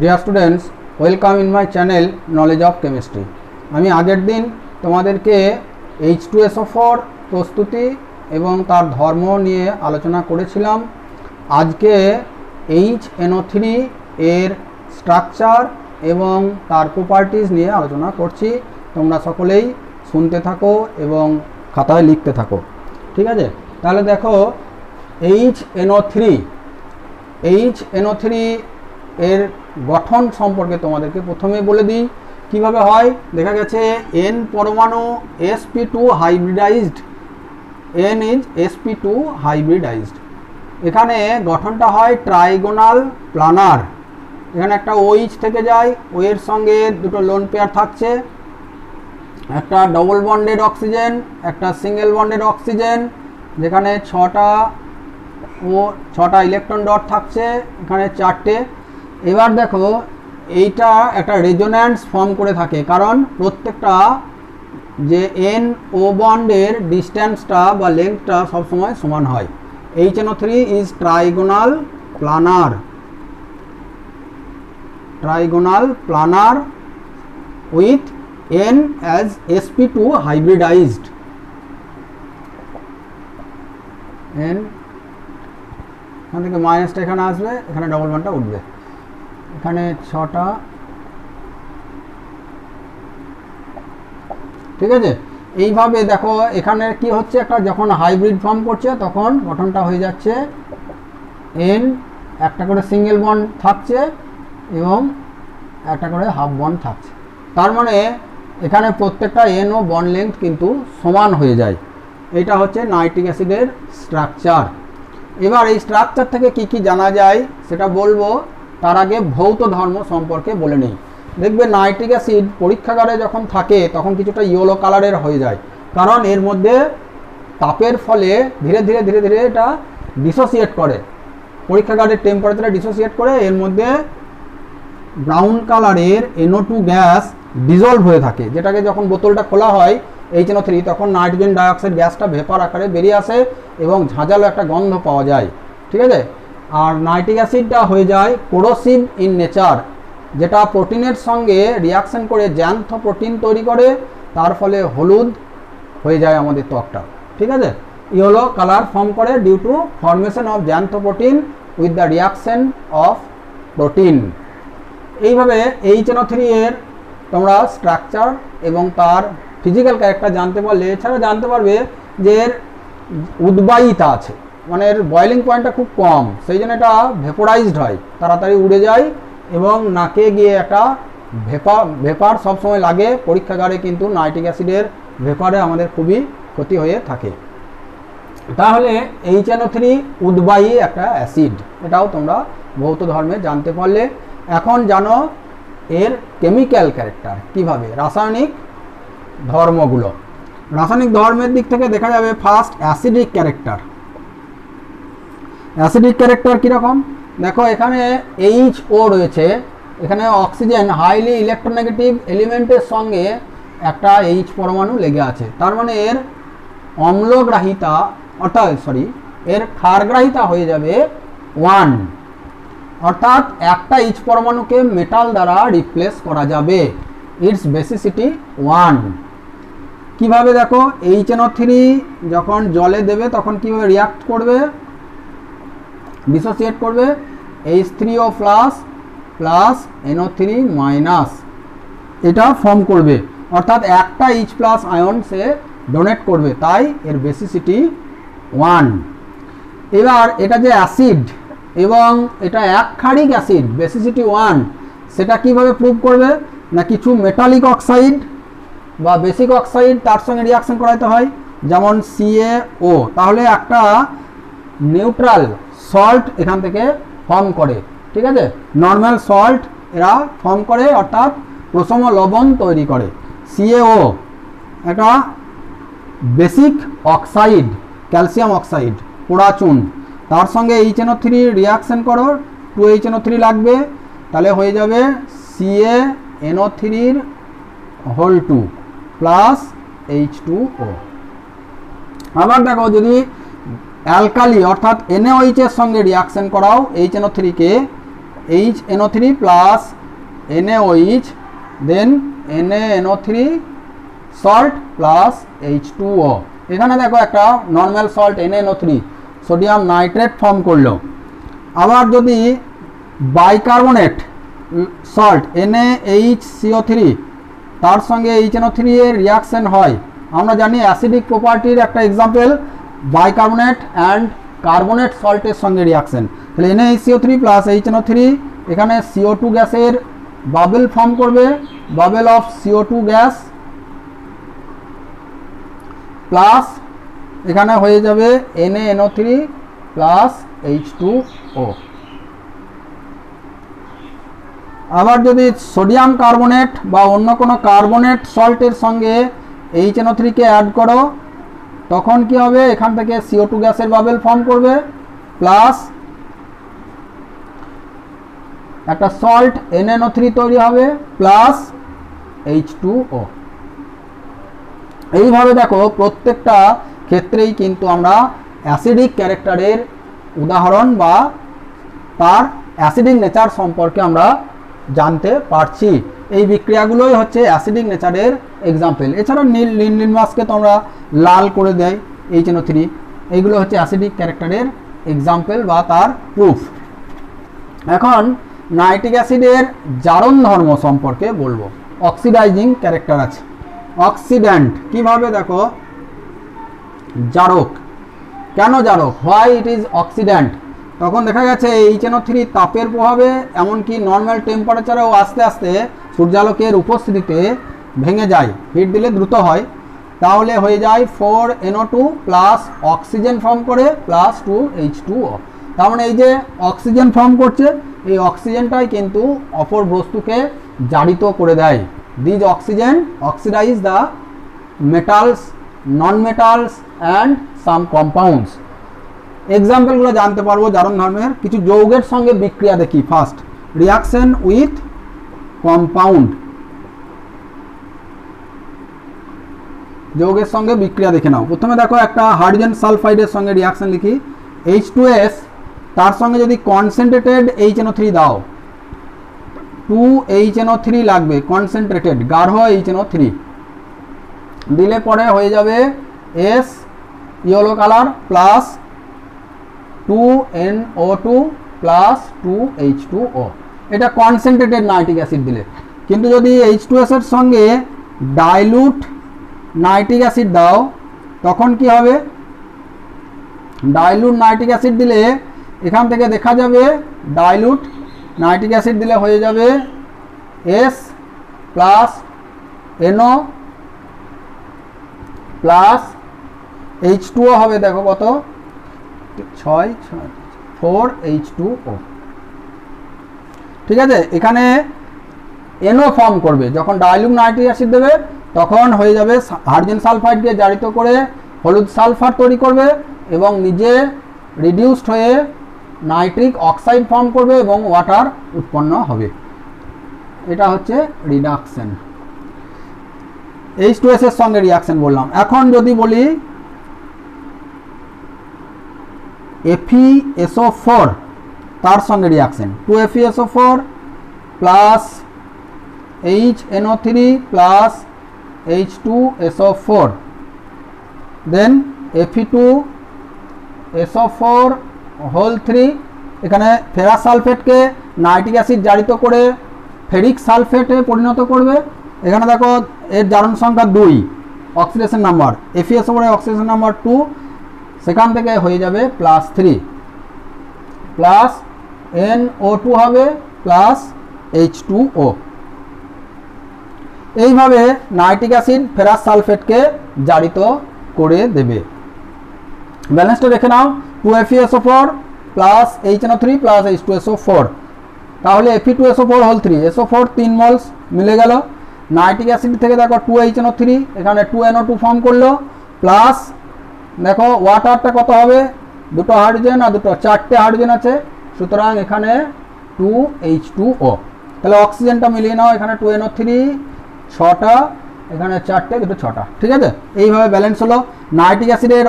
Dear students, welcome in my channel knowledge of chemistry. আমি আগের দিন তোমাদেরকে H2SO4 প্রস্তুতি এবং তার ধর্ম নিয়ে আলোচনা করেছিলাম। আজকে HNO3 এর স্ট্রাকচার এবং তার প্রপার্টিজ নিয়ে আলোচনা করছি। তোমরা সকলেই শুনতে থাকো এবং খাতায় লিখতে থাকো, ঠিক আছে? তাহলে দেখো, HNO3 এর গঠন সম্পর্কে তোমাদেরকে প্রথমে বলে দিই কিভাবে হয়। দেখা গেছে N পরমাণু sp2 hybridised, N is sp2 hybridised. এখানে গঠনটা হয় ট্রাইগোনাল প্লানার। এখানে একটা OH থেকে যায়, O এর সঙ্গে দুটো লোন পেয়ার থাকছে, একটা ডবল বন্ডেড অক্সিজেন, একটা সিঙ্গেল বন্ডেড অক্সিজেন, যেখানে ছটা ইলেকট্রন ডট থাকছে, এখানে 4টে। এবার দেখো, এইটা একটা রেজোন্যান্স ফর্ম করে থাকে, কারণ প্রত্যেকটা যে NO বন্ডের ডিস্ট্যান্সটা বা লেন্থটা সবসময় সমান হয়। HNO3 is trigonal planer with N as sp2 hybridized। N এখান থেকে মাইনাসটা এখানে আসবে, এখানে ডবল বন্ডটা উঠবে, এখানে 6টা, ঠিক আছে? এইভাবে দেখো, এখানে কি হচ্ছে, একটা যখন হাইব্রিড ফর্ম করছে তখন গঠনটা হয়ে যাচ্ছে N, একটা করে সিঙ্গেল বন্ড থাকছে এবং একটা করে হাফ বন্ড থাকছে। তার মানে এখানে প্রত্যেকটা NO বন্ড লেন্থ কিন্তু সমান হয়ে যায়। এটা হচ্ছে নাইট্রিক অ্যাসিডের স্ট্রাকচার। এবার এই স্ট্রাকচার থেকে কি কি জানা যায় সেটা বলবো, তার আগে ভৌত ধর্ম সম্পর্কে বলে নিই। দেখবে নাইট্রিক অ্যাসিড পরীক্ষাগারে যখন থাকে তখন কিছুটা ইয়েলো কালারের হয়ে যায়, কারণ এর মধ্যে তাপের ফলে ধীরে ধীরে এটা ডিসোসিয়েট করে, পরীক্ষাগারের টেম্পারেচারে ডিসোসিয়েট করে এর মধ্যে ব্রাউন কালারের NO2 গ্যাস ডিজলভ হয়ে থাকে, যেটাকে যখন বোতলটা খোলা হয় HNO3 তখন নাইট্রোজেন ডাইঅক্সাইড গ্যাসটা ভেপার আকারে বেরিয়ে আসে এবং ঝাঁঝালো একটা গন্ধ পাওয়া যায়, ঠিক আছে? আর নাইট্রিক অ্যাসিডটা হয়ে যায় কোরোসিভ ইন নেচার, যেটা প্রোটিনের সঙ্গে রিয়াকশন করে জ্যান্থ প্রোটিন তৈরি করে, তার ফলে হলুদ হয়ে যায় আমাদের ত্বকটা, ঠিক আছে? ইয়েলো কালার ফর্ম করে due to formation of xanthoprotein with the reaction of protein. এইভাবে HNO3 এর তোমরা স্ট্রাকচার এবং তার ফিজিক্যাল ক্যারেক্টার জানতে পারলে, এছাড়া জানতে পারবে যে এর উদ্বায়িতা আছে, মানে এর বয়েলিং পয়েন্টটা খুব কম, সেই জন্য এটা ভেপোরাইজড হয়, তাড়াতাড়ি উড়ে যায় এবং নাকে গিয়ে একটা ভেপার সবসময় লাগে। পরীক্ষাগারে কিন্তু নাইট্রিক অ্যাসিডের ভেপারে আমাদের খুবই ক্ষতি হয়ে থাকে। তাহলে HNO3 উদ্বায়ী একটা অ্যাসিড, এটাও তোমরা ভৌত ধর্মে জানতে পারলে। এখন জানো এর কেমিক্যাল ক্যারেক্টার কিভাবে, রাসায়নিক ধর্মগুলো। রাসায়নিক ধর্মের দিক থেকে দেখা যাবে first acidic character. Acidic character কীরকম দেখো, এখানে HO রয়েছে, এখানে অক্সিজেন হাইলি ইলেকট্রোনেগেটিভ এলিমেন্টের সঙ্গে একটা H পরমাণু লেগে আছে, তার মানে এর অম্লগ্রাহিতা এর ক্ষারগ্রাহিতা হয়ে যাবে 1, অর্থাৎ একটা H পরমাণুকে মেটাল দ্বারা রিপ্লেস করা যাবে। It's basicity 1। কিভাবে দেখো, HNO3 যখন জলে দেবে তখন কিভাবে রিয়াক্ট করবে, ডিসোসিয়েট করবে, H3O প্লাস NO3 মাইনাস, এটা ফর্ম করবে, অর্থাৎ একটা H প্লাস আয়ন সে ডোনেট করবে, তাই এর বেসিসিটি 1। এবার এটা যে অ্যাসিড এবং এটা এক ক্ষারিক অ্যাসিড, বেসিসিটি 1, সেটা কিভাবে প্রুভ করবে না, কিছু মেটালিক অক্সাইড বা বেসিক অক্সাইড তার সঙ্গে রিয়াকশন করাতে হয়, যেমন CaO, তাহলে একটা নিউট্রাল সল্ট এখান থেকে ফর্ম করে, ঠিক আছে? নর্মাল সল্ট এরা ফর্ম করে, অর্থাৎ প্রশম লবণ তৈরি করে। CaO একটা বেসিক অক্সাইড, ক্যালসিয়াম অক্সাইড, পোড়া চুন, তার সঙ্গে HNO3 রিয়াকশন করো, 2HNO3 লাগবে, তাহলে হয়ে যাবে CaNO3 প্লাস H2O। আবার দেখো, যদি অ্যালকালি অর্থাৎ NaOH এর সঙ্গে রিয়াকশন করাও HNO3 কে, HNO3 প্লাস NaOH, দেন NaNO3 সল্ট প্লাস H2O। এখানে দেখো একটা normal salt NaNO3 sodium nitrate form করলো। আবার যদি বাইকার্বনেট সল্ট NaHCO3 তার সঙ্গে HNO3 এর রিয়াকশন হয়, আমরা জানি অ্যাসিডিক প্রপার্টির একটা এক্সাম্পল বাইকার্বনেট অ্যান্ড কার্বনেট সল্টের সঙ্গে রিয়াকশন। তাহলে NaHCO3 প্লাস HNO3 এখানে CO2 গ্যাসের বাবেল ফর্ম করবে, bubble of CO2 gas plus এখানে হয়ে যাবে NaNO3 প্লাস H2O। আবার যদি সোডিয়াম কার্বনেট বা অন্য কোনো কার্বনেট সল্টের সঙ্গে HNO3 কে অ্যাড করো, তখন কি হবে, এখান থেকে CO2 গ্যাসের বাবেল ফর্ম করবে প্লাস একটা সল্ট NaNO3 তৈরি হবে প্লাস H2O। এইভাবে দেখো প্রত্যেকটা ক্ষেত্রেই কিন্তু আমরা অ্যাসিডিক ক্যারেক্টারের উদাহরণ বা তার অ্যাসিডিক নেচার সম্পর্কে আমরা জানতে পারছি। এই বিক্রিয়াগুলোই হচ্ছে অ্যাসিডিক নেচারের এক্সাম্পল। এছাড়া নীল লিটমাসকে তোমরা লাল করে দেয় HNO3, এইগুলো হচ্ছে অ্যাসিডিক ক্যারেক্টারের এক্সাম্পল বা তার প্রুফ। এখন নাইট্রিক অ্যাসিডের জারণ ধর্ম সম্পর্কে বলবো। অক্সিডাইজিং ক্যারেক্টার আছে, অক্সিডেন্ট কিভাবে, দেখো জারক, কেন জারক, হোয়াই ইট ইজ অক্সিডেন্ট। তখন দেখা গেছে HNO3 তাপের প্রভাবে এমনকি নর্মাল টেম্পারেচারেও আস্তে আস্তে সূর্যালোকের উপস্থিতিতে ভেঙে যায়, হিট দিলে দ্রুত হয়, তাহলে হয়ে যায় 4NO2 প্লাস অক্সিজেন ফর্ম করে প্লাস 2H2O। তার মানে এই যে অক্সিজেন ফর্ম করছে, এই অক্সিজেনটাই কিন্তু অপর বস্তুকে জারিত করে দেয়। These oxygen oxidise the metals, non metals and some compounds. এক্সাম্পলগুলো জানতে পারবো জারণ ধর্মের। কিছু যৌগের সঙ্গে বিক্রিয়া দেখি। ফার্স্ট, রিয়াকশন উইথ কম্পাউন্ড, যৌগের সঙ্গে বিক্রিয়া দেখে নাও। প্রথমে দেখো একটা হাইড্রোজেন সালফাইডের সঙ্গে রিয়াকশন লিখি, H2S, তার সঙ্গে যদি কনসেন্ট্রেটেড HNO3 দাও, 2HNO3 লাগবে, কনসেন্ট্রেটেড গাঢ় HNO3 দিলে পরে হয়ে যাবে S yellow colour plus 2NO2 plus 2H2O। এটা কনসেন্ট্রেটেড নাইট্রিক অ্যাসিড দিলে। কিন্তু যদি H2S এর সঙ্গে ডাইলুট নাইট্রিক অ্যাসিড দাও, তখন কি হবে, ডাইলুট নাইট্রিক অ্যাসিড দিলে এখান থেকে দেখা যাবে ডাইলুট নাইট্রিক অ্যাসিড দিলে হয়ে যাবে S plus NO plus H2O হবে, দেখো কত, 4H2O। ঠিক আছে, এখানে NO ফর্ম করবে, যখন ডাইলুট নাইট্রিক অ্যাসিড দেবে তখন হয়ে যাবে হাইড্রোজেন সালফাইডকে জারিত করে হলুদ সালফার তৈরি করবে এবং নিজে রিডিউসড হয়ে নাইট্রিক অক্সাইড ফর্ম করবে এবং ওয়াটার উৎপন্ন হবে। এটা হচ্ছে রিডাকশন। H2S এর সঙ্গে রিয়াকশন বললাম। এখন যদি বলি FeSO4 তার সঙ্গে reaction, 2FeSO4 plus HNO3 plus H2SO4, দেন Fe2SO4 হোল 3, এখানে ফেরাস সালফেটকে নাইট্রিক অ্যাসিড জারিত করে ফেরিক সালফেটে পরিণত করবে। এখানে দেখো এর জারণ সংখ্যা 2, অক্সিডেশন নাম্বার, FeSO4 এর অক্সিডেশন নাম্বার 2, সেখান থেকে হয়ে যাবে প্লাস 3 প্লাস NO2 হবে প্লাস H2O। এইভাবে নাইট্রিক অ্যাসিড ফেরাস সালফেটকে জারিত করে দেবে। ব্যালেন্সটা রেখে নাও, 2FeSO4 plus HNO3 plus H2SO4, তাহলে Fe2SO4 হোল 3, SO4 3 মোলস মিলে গেল। নাইট্রিক অ্যাসিড থেকে দেখো 2HNO3, এখানে 2NO2 ফর্ম করলো, প্লাস দেখো ওয়াটারটা কত হবে, দুটো হাইড্রোজেন আর দুটো, 4টে হাইড্রোজেন আছে, সুতরাং এখানে 2H2O। তাহলে অক্সিজেনটা মিলিয়ে নাও, এখানে 2NO3 6টা, এখানে 4টে, দুটো 6টা। ঠিক আছে, এইভাবে ব্যালেন্স হলো। নাইট্রিক অ্যাসিডের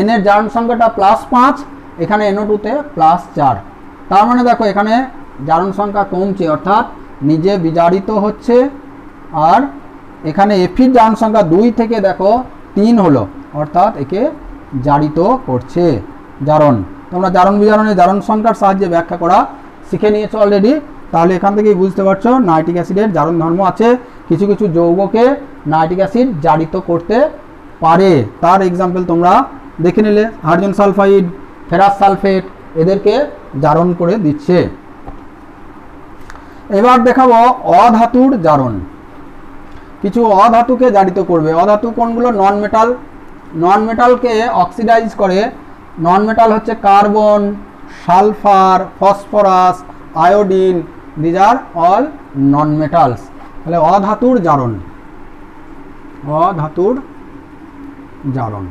N এর জারণ সংখ্যাটা +5, এখানে NO2 তে +4। তার মানে দেখো এখানে জারণ সংখ্যা কমছে, অর্থাৎ নিজে বিজারিত হচ্ছে। আর এখানে এফির জারণ সংখ্যা 2 থেকে দেখো 3 হলো, অর্থাৎ একে জারিত করছে। জারণ তোমরা জারণ বিজারণে জারণ সংখ্যার সাহায্যে ব্যাখ্যা করা শিখে নিয়েছো অলরেডি। তাহলে এখান থেকেই বুঝতে পারছো নাইট্রিক অ্যাসিডের জারণ ধর্ম আছে। কিছু কিছু যৌগকে নাইট্রিক অ্যাসিড জারিত করতে পারে, তার এক্সাম্পল তোমরা দেখে নিলে। হাইড্রোজেন সালফাইড, ফেরাস সালফেট এদেরকে জারণ করে দিচ্ছে। এবার দেখাবো অধাতুর জারণ। কিছু অধাতুকে জারিত করবে। অধাতু কোনগুলো? নন মেটাল। নন মেটালকে অক্সিডাইজ করে। নন মেটাল হচ্ছে carbon, sulphur, phosphorus, iodine, these are all non metals. তাহলে অধাতুর জারণ, অধাতুর জারণ,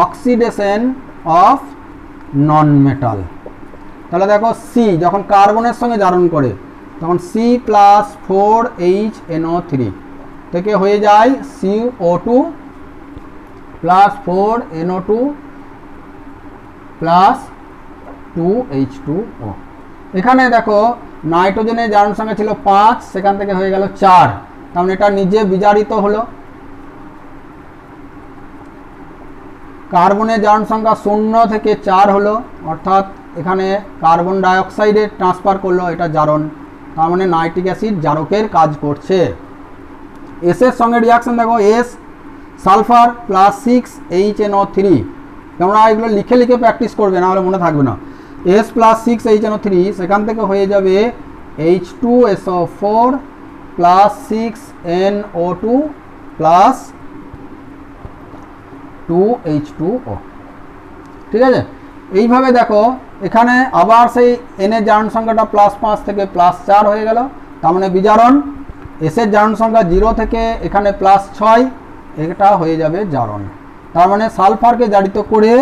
অক্সিডেশন অফ নন মেটাল। তাহলে দেখো সি যখন কার্বনের সঙ্গে জারণ করে তখন C+4HNO3 থেকে হয়ে যায় CO2 +4NO2 +2H2O। এখানে দেখো নাইট্রোজেনের জারণ সংখ্যা ছিল 5, সেখান থেকে হয়ে গেল 4, তার মানে এটা নিজে বিজারিত হলো। কার্বনের জারণ সংখ্যা 0 থেকে 4 হলো, অর্থাৎ এখানে কার্বন ডাইঅক্সাইডে ট্রান্সফার করলো, এটা জারণ। তার মানে নাইট্রিক অ্যাসিড জারকের কাজ করছে। এস এর সঙ্গে রিয়াকশন দেখো, এস সালফার +6HNO3। তোমরা এগুলো লিখে লিখে প্র্যাকটিস করবে, না হলে মনে থাকবে না। S +6HNO3 সেখান থেকে হয়ে যাবে H2SO4 +6NO2 +2H2O। ঠিক আছে, এইভাবে দেখো এখানে আবার সেই N এর জারণ সংখ্যাটা +5 থেকে +4 হয়ে গেল, তার মানে বিজারণ। S এর জারণ সংখ্যা 0 থেকে এখানে +6, এটা হয়ে যাবে জারণ। তার মানে সালফারকে জারিত করে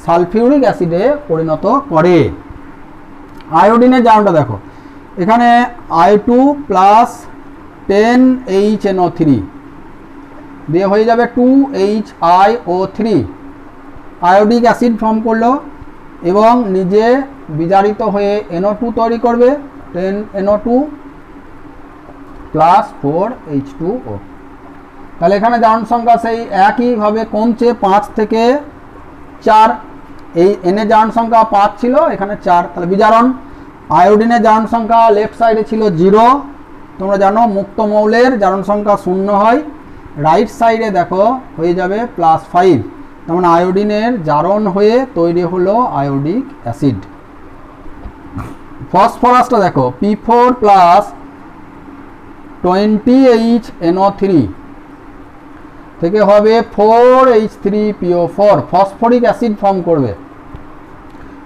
সালফিউরিক অ্যাসিডে পরিণত করে। আয়োডিনের জারণটা দেখো, এখানে I2 +10HNO3 দিয়ে হয়ে যাবে 2HiO3, আয়োডিক অ্যাসিড ফর্ম করলো এবং নিজে বিজারিত হয়ে NO2 তৈরি করবে, 10NO2 +4H2O। তাহলে এখানে জারণ সংখ্যা সেই একইভাবে কমছে 5 থেকে 4। এই N এর জারণ সংখ্যা 5 ছিল, এখানে 4, তাহলে বিজারণ। আয়োডিনের জারণ সংখ্যা লেফট সাইডে ছিল 0, তোমরা জানো মুক্ত মৌলের জারণ সংখ্যা 0 হয়। রাইট সাইডে দেখো হয়ে যাবে +5, তার মানে আয়োডিনের জারণ হয়ে তৈরি হলো আয়োডিক অ্যাসিড। ফসফরাসটা দেখো, P4 +20HNO3 থেকে হবে 4H3PO4, ফসফরিক অ্যাসিড ফর্ম করবে।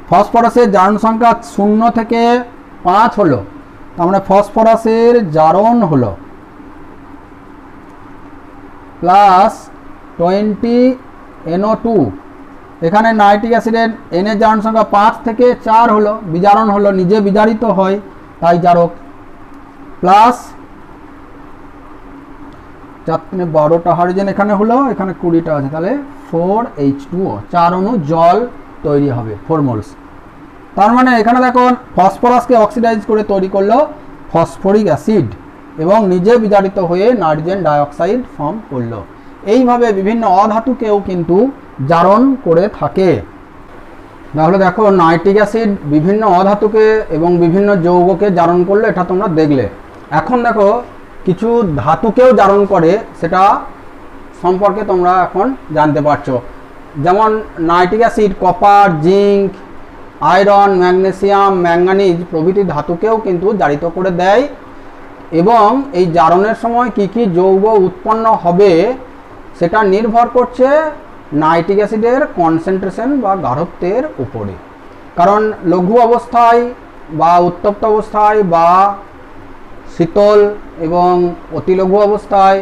ফসফরাসের জারণ সংখ্যা 0 থেকে 5 হলো, তার মানে ফসফরাসের জারণ হলো +20NO2। এখানে নাইট্রিক অ্যাসিডের N এর জারণ সংখ্যা 5 থেকে 4 হলো, বিজারণ হলো, নিজে বিজারিত হয়, তাই জারক। প্লাস 12টা হাইড্রোজেন এখানে হলো, এখানে 20টা আছে, তাহলে 4H2O, 4 অণু জল তৈরি হবে, 4 মোলস। তার মানে এখানে দেখো ফসফরাসকে অক্সিডাইজ করে তৈরি করলো ফসফরিক অ্যাসিড এবং নিজে বিজারিত হয়ে নাইট্রোজেন ডাইঅক্সাইড ফর্ম করলো। এইভাবে বিভিন্ন অধাতুকেও কিন্তু জারণ করে থাকে। তাহলে দেখো নাইট্রিক অ্যাসিড বিভিন্ন অধাতুকে এবং বিভিন্ন যৌগকে জারণ করলো, এটা তোমরা দেখলে। এখন দেখো কিছু ধাতুকেও জারণ করে, সেটা সম্পর্কে তোমরা এখন জানতে পারছো। যেমন nitric acid copper, zinc, iron, magnesium, manganese প্রভৃতি ধাতুকেও কিন্তু জারিত করে দেয়। এবং এই জারণের সময় কি কি যৌগ উৎপন্ন হবে সেটা নির্ভর করছে নাইট্রিক অ্যাসিডের কনসেন্ট্রেশন বা গাঢ়ত্বের উপরে। কারণ লঘু অবস্থায় বা উত্তপ্ত অবস্থায় বা শীতল এবং অতিলঘু অবস্থায়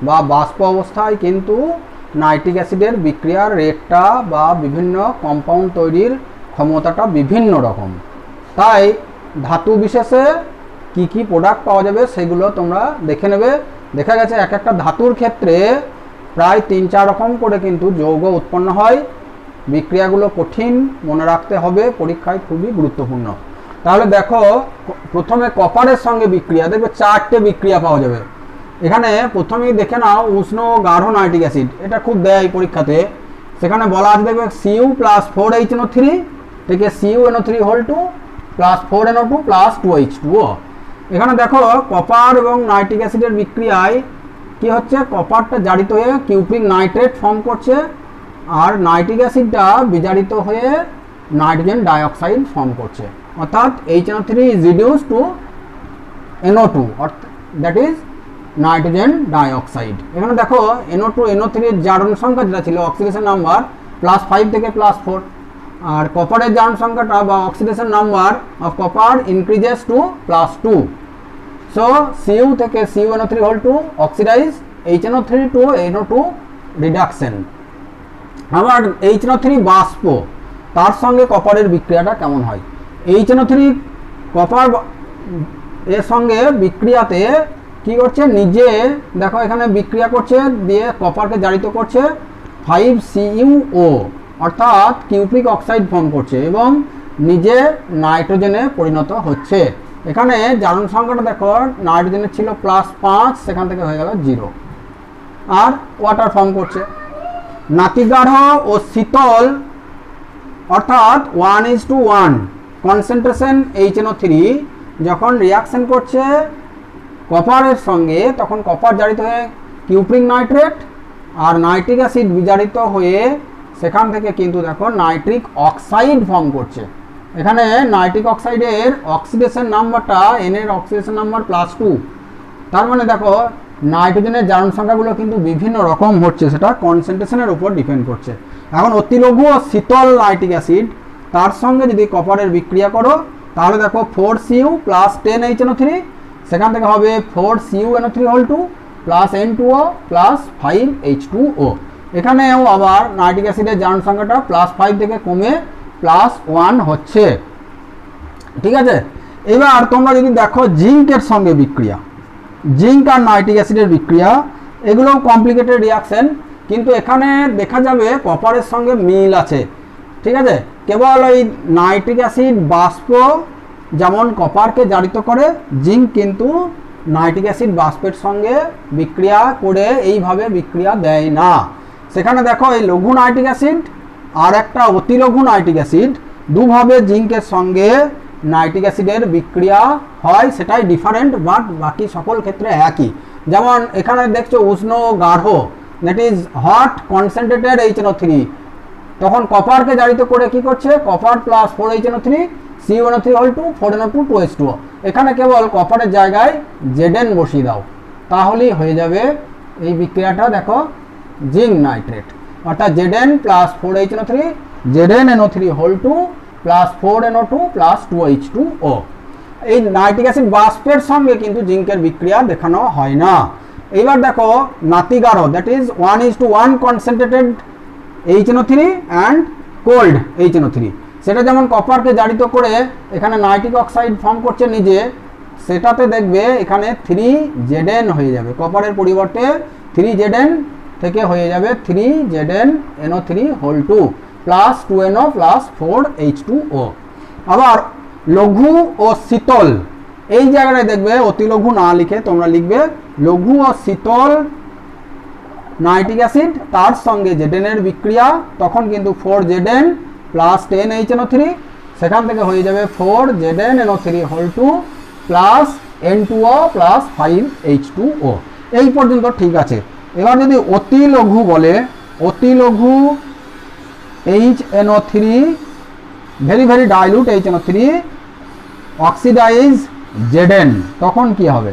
বা বাষ্প অবস্থায় কিন্তু নাইট্রিক অ্যাসিডের বিক্রিয়ার রেটটা বা বিভিন্ন কম্পাউন্ড তৈরির ক্ষমতাটা বিভিন্ন রকম। তাই ধাতু বিশেষে কি কি প্রোডাক্ট পাওয়া যাবে সেগুলো তোমরা দেখে নেবে। দেখা গেছে এক একটা ধাতুর ক্ষেত্রে প্রায় 3-4 রকম করে কিন্তু যৌগ উৎপন্ন হয়। বিক্রিয়াগুলো কঠিন, মনে রাখতে হবে, পরীক্ষায় খুবই গুরুত্বপূর্ণ। তাহলে দেখো প্রথমে কপারের সঙ্গে বিক্রিয়া, দেখবে 4টে বিক্রিয়া পাওয়া যাবে। এখানে প্রথমেই দেখে নাও উষ্ণ গাঢ় নাইট্রিক অ্যাসিড, এটা খুব দেয় পরীক্ষাতে। সেখানে বলা আছে দেখবে Cu প্লাস 4HNO3 থেকে CuNO3 plus 4NO2 plus 2H2O। এখানে দেখো কপার এবং নাইট্রিক অ্যাসিডের বিক্রিয়ায় কি হচ্ছে, কপারটা জারিত হয়ে কিউপ্রিক নাইট্রেট ফর্ম করছে, আর নাইট্রিক অ্যাসিডটা বিজারিত হয়ে নাইট্রোজেন ডাইঅক্সাইড ফর্ম করছে, অর্থাৎ HNO3 is reduced to NO2, that is nitrogen dioxide. এখানে দেখো NO2 NO3 এর জারণ সংখ্যা যেটা ছিল অক্সিডেশন নাম্বার +5 থেকে +4, আর কপারের জারণ সংখ্যাটা বা oxidation number of copper increases to +2। So Cu থেকে CuNO3 oxidise, HNO3 two NO2 reduction. আবার HNO3 বাষ্প, তার সঙ্গে কপারের বিক্রিয়াটা কেমন হয়। HNO3 কপার এর সঙ্গে বিক্রিয়াতে কি করছে, নিজে দেখো এখানে বিক্রিয়া করছে, দিয়ে কপারকে জারিত করছে 5CuO, অর্থাৎ কিউপ্রিক অক্সাইড ফর্ম করছে এবং নিজে নাইট্রোজেনে পরিণত হচ্ছে। এখানে জারণ সংখ্যাটা দেখো নাইট্রোজেনের ছিল +5, সেখান থেকে হয়ে গেল 0, আর ওয়াটার ফর্ম করছে। নাতিগাঢ় ও শীতল, অর্থাৎ 1:1 কনসেন্ট্রেশন HNO3 যখন রিয়াকশন করছে কপারের সঙ্গে, তখন কপার জারিত হয়ে কিউপ্রিক নাইট্রেট আর নাইট্রিক অ্যাসিড বিজারিত হয়ে সেখান থেকে কিন্তু দেখো নাইট্রিক অক্সাইড ফর্ম করছে। এখানে নাইট্রিক অক্সাইডের অক্সিডেশন নাম্বারটা, N এর অক্সিডেশন নাম্বার +2, তার মানে দেখো নাইট্রোজেনের জারণ সংখ্যাগুলো কিন্তু বিভিন্ন রকম হচ্ছে, সেটা কনসেন্ট্রেশনের উপর ডিপেন্ড করছে। এখন অতি লঘু ও শীতল নাইট্রিক অ্যাসিড, তার সঙ্গে যদি কপারের বিক্রিয়া করো তাহলে দেখো 4Cu প্লাস 10HNO3, সেখান থেকে হবে 4CuNO3 plus N2O plus 5H2O। এখানেও আবার নাইট্রিক অ্যাসিডের জারণ সংখ্যাটা +5 থেকে কমে +1 হচ্ছে। ঠিক আছে, এবার তোমরা যদি দেখো জিঙ্কের সঙ্গে বিক্রিয়া, জিঙ্ক আর নাইট্রিক অ্যাসিডের বিক্রিয়া, এগুলোও কমপ্লিকেটেড রিয়াকশন, কিন্তু এখানে দেখা যাবে কপারের সঙ্গে মিল আছে। ঠিক আছে, কেবল ওই নাইট্রিক অ্যাসিড বাষ্প যেমন কপারকে জারিত করে, জিঙ্ক কিন্তু নাইট্রিক অ্যাসিড বাষ্পের সঙ্গে বিক্রিয়া করে এইভাবে বিক্রিয়া দেয় না। সেখানে দেখো এই লঘু নাইট্রিক অ্যাসিড আর একটা অতি লঘু নাইট্রিক অ্যাসিড, দুভাবে জিঙ্কের সঙ্গে নাইট্রিক অ্যাসিডের বিক্রিয়া হয়, সেটাই ডিফারেন্ট, বাট বাকি সকল ক্ষেত্রে একই। যেমন এখানে দেখছো উষ্ণ গাঢ়, that is hot concentrated HNO3, তখন কপারকে জারিত করে কি করছে, copper plus 4HNO3 CuNO3 4NO2 2H2O। এখানে কেবল কপারের জায়গায় Zn বসিয়ে দাও, তাহলেই হয়ে যাবে এই বিক্রিয়াটা। দেখো জিঙ্ক নাইট্রেট, অর্থাৎ Zn plus 4HNO3 ZnNO3 plus 4NO2 plus 2H2O। এই নাইট্রিক অ্যাসিড বাষ্পের সঙ্গে কিন্তু জিঙ্কের বিক্রিয়া দেখানো হয় না। এইবার দেখো নাতিগাঢ়, that is 1:1 concentrated HNO3 and cold HNO3, সেটা যেমন কপারকে জারিত করে এখানে নাইট্রিক অক্সাইড ফর্ম করছে নিজে, সেটাতে দেখবে এখানে 3Zn হয়ে যাবে, কপারের পরিবর্তে 3Zn থেকে হয়ে যাবে 3ZnNO3 plus 2NO plus 4H2O। আবার লঘু ও শীতল, এই জায়গায় দেখবে অতি লঘু না লিখে তোমরা লিখবে লঘু ও শীতল নাইট্রিক অ্যাসিড, তার সঙ্গে Zn এর বিক্রিয়া, তখন কিন্তু 4Zn প্লাস 10HNO3, সেখান থেকে হয়ে যাবে 4ZnNO3 plus N2O plus 5H2O। এই পর্যন্ত ঠিক আছে। এবার যদি অতি লঘু বলে, অতি লঘু HNO3 very very dilute HNO3 oxidise Zn, তখন কি হবে,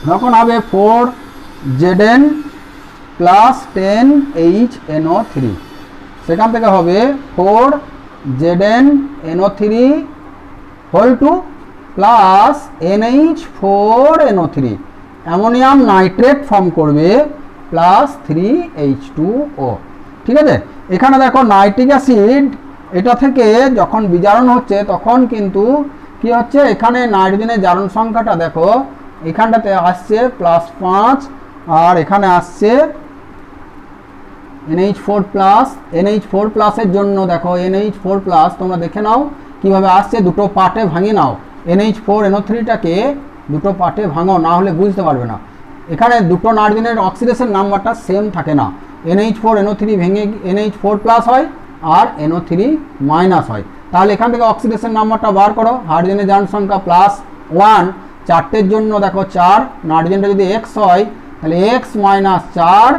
তখন হবে 4Zn প্লাস 10HNO3, সেখান থেকে হবে 4ZnNO3 plus NH4NO3, ammonium nitrate form করবে প্লাস 3H2O। ঠিক আছে, এখানে দেখো নাইট্রিক অ্যাসিড এটা থেকে যখন বিজারণ হচ্ছে তখন কিন্তু কি হচ্ছে, এখানে নাইট্রোজেনের জারণ সংখ্যাটা দেখো এখানটাতে আসছে +5, আর এখানে আসছে NH4 প্লাস। NH4 প্লাসের জন্য দেখো NH4 প্লাস তোমরা দেখে নাও কিভাবে আসছে দুটো পার্টে ভাঙিয়ে নাও, NH4NO3টাকে দুটো পার্টে ভাঙো, না হলে বুঝতে পারবে না। এখানে দুটো নাইট্রোজেনের অক্সিডেশন নাম্বারটা সেম থাকে না, NH4NO3 ভেঙে NH4+ হয় আর NO3 মাইনাস হয়। তাহলে এখান থেকে অক্সিডেশন নাম্বারটা বার করো, হাইড্রোজেনের জারণ সংখ্যা +1, চারটের জন্য দেখো 4, নাইট্রোজেনটা যদি X হয় তাহলে X - 4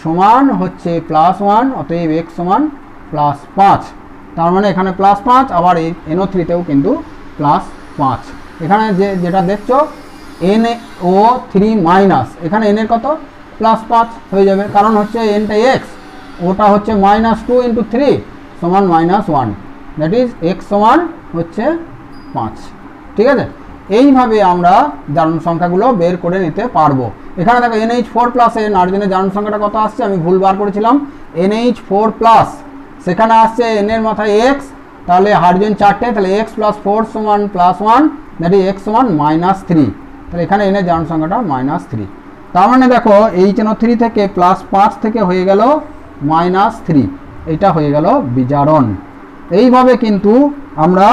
সমান হচ্ছে +1, অতএব X সমান +5। তার মানে এখানে +5, আবার এই NO3তেও কিন্তু +5। এখানে যেটা দেখছো NO3-, এখানে N এর কত +5 হয়ে যাবে, কারণ হচ্ছে Nটা X, ওটা হচ্ছে -2 × 3 সমান -1, দ্যাট ইজ X সমান হচ্ছে 5। ঠিক আছে, এইভাবে আমরা জারণ সংখ্যাগুলো বের করে নিতে পারবো। এখানে দেখো NH4+ এর নাইট্রোজেনের জারণ সংখ্যাটা কত আসছে, আমি ভুল বার করেছিলাম, NH4+, সেখানে আসছে N এর মাথায় X, তাহলে হাইড্রোজেন 4টে, তাহলে X + 4 সমান +1, দ্যাট ইজ X সমান -3, তাহলে এখানে N এর জারণ সংখ্যাটা -3। তার মানে দেখো HNO3 থেকে +5 থেকে হয়ে গেল -3, এইটা হয়ে গেল বিজারণ। এইভাবে কিন্তু আমরা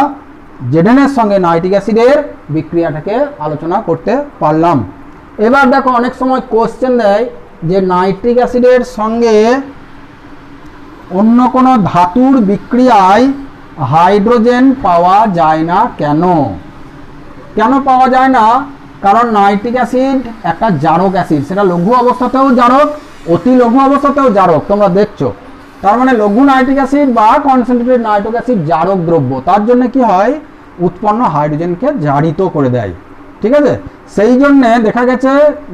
Zn এর সঙ্গে নাইট্রিক অ্যাসিডের বিক্রিয়াটাকে আলোচনা করতে পারলাম। এবার দেখো অনেক সময় কোশ্চেন দেয় যে নাইট্রিক অ্যাসিডের সঙ্গে অন্য কোনো ধাতুর বিক্রিয়ায় হাইড্রোজেন পাওয়া যায় না কেন? কেন পাওয়া যায় না? কারণ নাইট্রিক অ্যাসিড একটা জারক অ্যাসিড, সেটা লঘু অবস্থাতেও জারক, অতি লঘু অবস্থাতেও জারক, তোমরা দেখছো। তার মানে লঘু নাইট্রিক অ্যাসিড বা কনসেন্ট্রেটেড নাইট্রিক অ্যাসিড জারক দ্রব্য, তার জন্য কি হয়, উৎপন্ন হাইড্রোজেনকে জারিত করে দেয়। ঠিক আছে, সেই জন্যে দেখা গেছে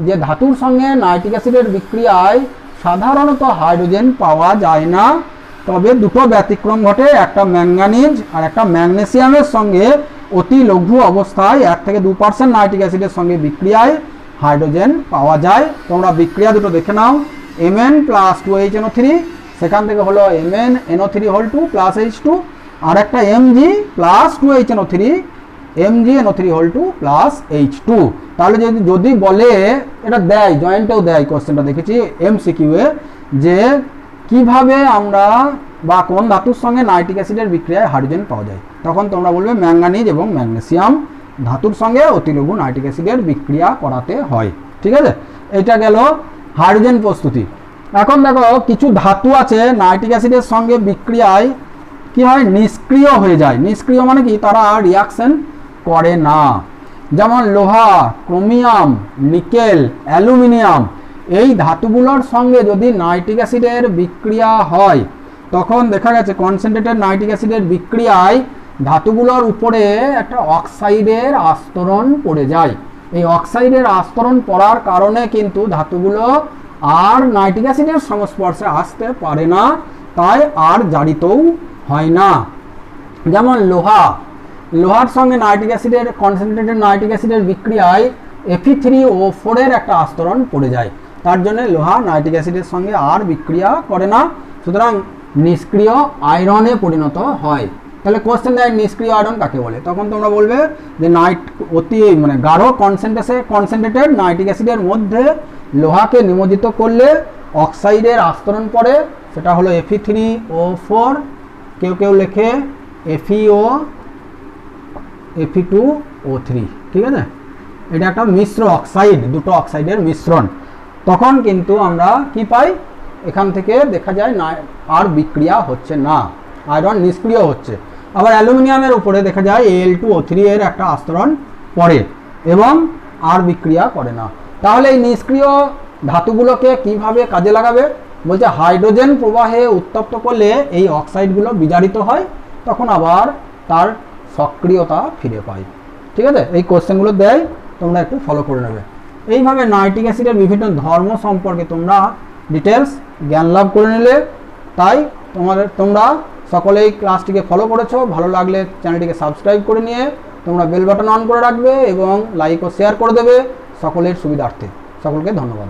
যে ধাতুর সঙ্গে নাইট্রিক অ্যাসিডের বিক্রিয়ায় সাধারণত হাইড্রোজেন পাওয়া যায় না, তবে দুটো ব্যতিক্রম ঘটে, একটা ম্যাঙ্গানিজ আর একটা ম্যাগনেসিয়ামের সঙ্গে অতি লঘু অবস্থায় 1 থেকে 2% নাইট্রিক অ্যাসিডের সঙ্গে বিক্রিয়ায় হাইড্রোজেন পাওয়া যায়। তোমরা বিক্রিয়া দুটো দেখে নাও, Mn + 2HNO3, সেখান থেকে হলো MnNO3(2) + H2, আর একটা Mg + 2HNO3, MgNO3(2) + H2। তাহলে যদি বলে, এটা দেয় জয়েন্টেও দেয়, কোশ্চেনটা দেখেছি MCQ এ, যে কিভাবে আমরা বা কোন ধাতুর সঙ্গে নাইট্রিক অ্যাসিডের বিক্রিয়ায় হাইড্রোজেন পাওয়া যায়, তখন তোমরা বলবে ম্যাঙ্গানিজ এবং ম্যাগনেসিয়াম ধাতুর সঙ্গে অতিলঘু নাইট্রিক অ্যাসিডের বিক্রিয়া করাতে হয়। ঠিক আছে, এটা গেল হাইড্রোজেন প্রস্তুতি। এখন দেখো কিছু ধাতু আছে নাইট্রিক অ্যাসিডের সঙ্গে বিক্রিয়ায় কি হয়, নিষ্ক্রিয় হয়ে যায়। নিষ্ক্রিয় মানে কি, তারা রিয়াকশন করে না। যেমন লোহা, ক্রোমিয়াম, নিকেল, অ্যালুমিনিয়াম, এই ধাতুগুলোর সঙ্গে যদি নাইট্রিক অ্যাসিডের বিক্রিয়া হয়, তখন দেখা গেছে কনসেন্ট্রেটেড নাইট্রিক অ্যাসিডের বিক্রিয়ায় ধাতুগুলোর উপরে একটা অক্সাইডের আস্তরণ পড়ে যায়। এই অক্সাইডের আস্তরণ পড়ার কারণে কিন্তু ধাতুগুলো আর নাইট্রিক অ্যাসিডের সংস্পর্শে আসতে পারে না, তাই আর জারিতও হয় না। যেমন লোহার সঙ্গে নাইট্রিক অ্যাসিডের কনসেন্ট্রেটেড নাইট্রিক অ্যাসিডের বিক্রিয়ায় Fe3O4 এর একটা আস্তরণ পড়ে যায়, তার জন্য লোহা নাইট্রিক অ্যাসিডের সঙ্গে আর বিক্রিয়া করে না, সুতরাং নিষ্ক্রিয় আয়রনে পরিণত হয়। তাহলে কোশ্চেন দেয় নিষ্ক্রিয় আয়রন কাকে বলে, তখন তোমরা বলবে যে অতি গাঢ় কনসেন্ট্রেটেড নাইট্রিক অ্যাসিডের মধ্যে লোহাকে নিমজ্জিত করলে অক্সাইডের আস্তরণ পড়ে, সেটা হলো Fe3O4, কেউ লেখে Fe2O3। ঠিক আছে, এটা একটা মিশ্র অক্সাইড, দুটো অক্সাইডের মিশ্রণ। তখন কিন্তু আমরা কি পাই, এখান থেকে দেখা যায় না আর বিক্রিয়া হচ্ছে না, আয়রন নিষ্ক্রিয় হচ্ছে। আবার অ্যালুমিনিয়ামের উপরে দেখা যায় Al2O3 এর একটা আস্তরণ পড়ে এবং আর বিক্রিয়া করে না। তাহলে এই নিষ্ক্রিয় ধাতুগুলোকে কিভাবে কাজে লাগাবে, বলছে হাইড্রোজেন প্রবাহে উত্তপ্ত করলে এই অক্সাইডগুলো বিজারিত হয়, তখন আবার তার সক্রিয়তা ফিরে পায়। ঠিক আছে, এই কোশ্চেনগুলো দেয়, তোমরা একটু ফলো করে নেবে। এইভাবে নাইট্রিক অ্যাসিডের বিভিন্ন ধর্ম সম্পর্কে তোমরা ডিটেলস জ্ঞান লাভ করে নিলে। তাই তোমরা সকলেই ক্লাসটিকে ফলো করেছো, ভালো লাগলে চ্যানেলটিকে সাবস্ক্রাইব করে নিয়ে তোমরা বেল বাটন অন করে রাখবে এবং লাইক ও শেয়ার করে দেবে সকলের সুবিধার্থে। সকলকে ধন্যবাদ।